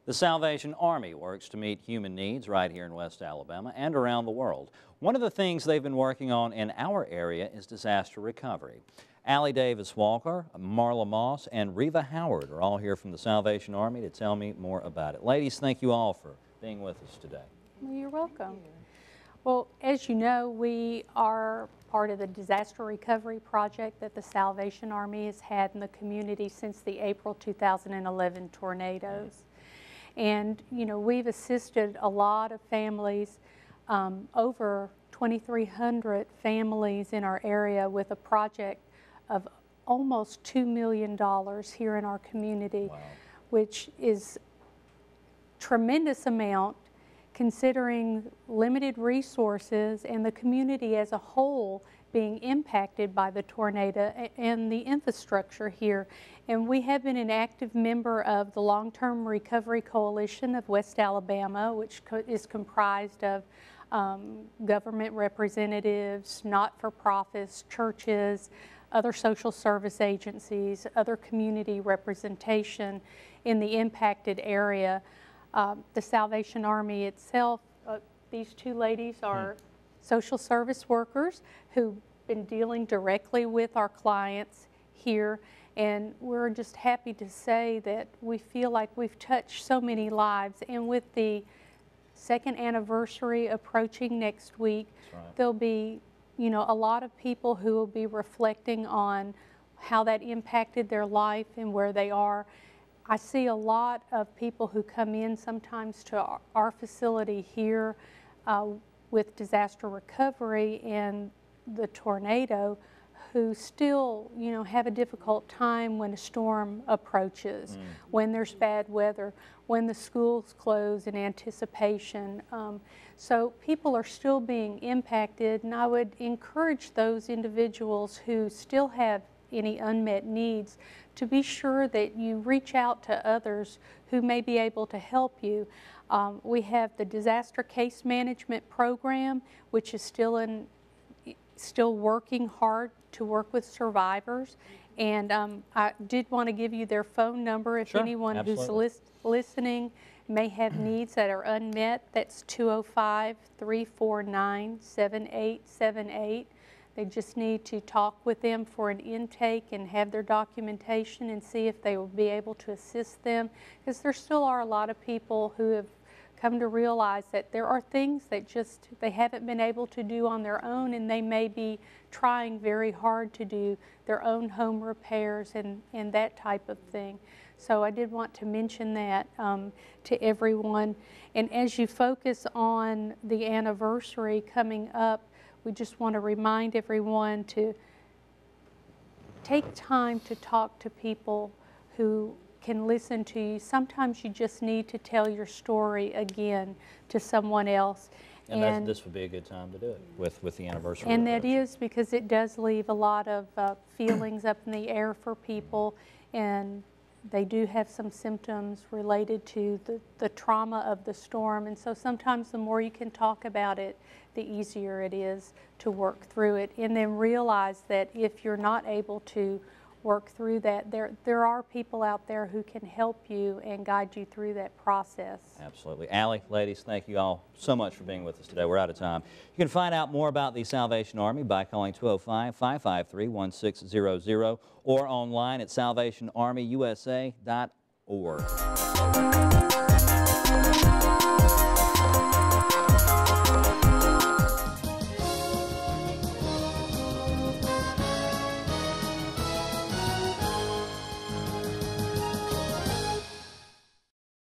The Salvation Army works to meet human needs right here in West Alabama and around the world. One of the things they've been working on in our area is disaster recovery. Allie Davis Walker, Marla Moss, and Reva Howard are all here from the Salvation Army to tell me more about it. Ladies, thank you all for being with us today. Well, you're welcome. Well, as you know, we are part of the disaster recovery project that the Salvation Army has had in the community since the April 2011 tornadoes. And, you know, we've assisted a lot of families, over 2,300 families in our area with a project of almost $2 million here in our community, Wow. which is tremendous amount considering limited resources and the community as a whole being impacted by the tornado and the infrastructure here. And we have been an active member of the Long-Term Recovery Coalition of West Alabama, which is comprised of government representatives, not-for-profits, churches, other social service agencies, other community representation in the impacted area. The Salvation Army itself, these two ladies are social service workers who've been dealing directly with our clients here, and we're just happy to say that we feel like we've touched so many lives. And with the second anniversary approaching next week, Right. There'll be, you know, a lot of people who will be reflecting on how that impacted their life and where they are. I see a lot of people who come in sometimes to our facility here with disaster recovery and the tornado who still, you know, have a difficult time when a storm approaches, when there's bad weather, when the schools close in anticipation. So people are still being impacted, and I would encourage those individuals who still have any unmet needs to be sure that you reach out to others who may be able to help you. We have the Disaster Case Management Program, which is still working hard to work with survivors. And I did want to give you their phone number if Sure, anyone absolutely. who's listening may have needs that are unmet. That's 205-349-7878. They just need to talk with them for an intake and have their documentation and see if they will be able to assist them, because there still are a lot of people who have come to realize that there are things that just they haven't been able to do on their own, and they may be trying very hard to do their own home repairs and that type of thing. So I did want to mention that to everyone. And as you focus on the anniversary coming up, we just want to remind everyone to take time to talk to people who can listen to you. Sometimes you just need to tell your story again to someone else. And this would be a good time to do it with the anniversary. And that approaching. is because it does leave a lot of feelings up in the air for people, and they do have some symptoms related to the trauma of the storm. And so sometimes the more you can talk about it, the easier it is to work through it. And then realize that if you're not able to work through that, there are people out there who can help you and guide you through that process. Absolutely. Allie, ladies, thank you all so much for being with us today. We're out of time. You can find out more about the Salvation Army by calling 205-553-1600 or online at salvationarmyusa.org.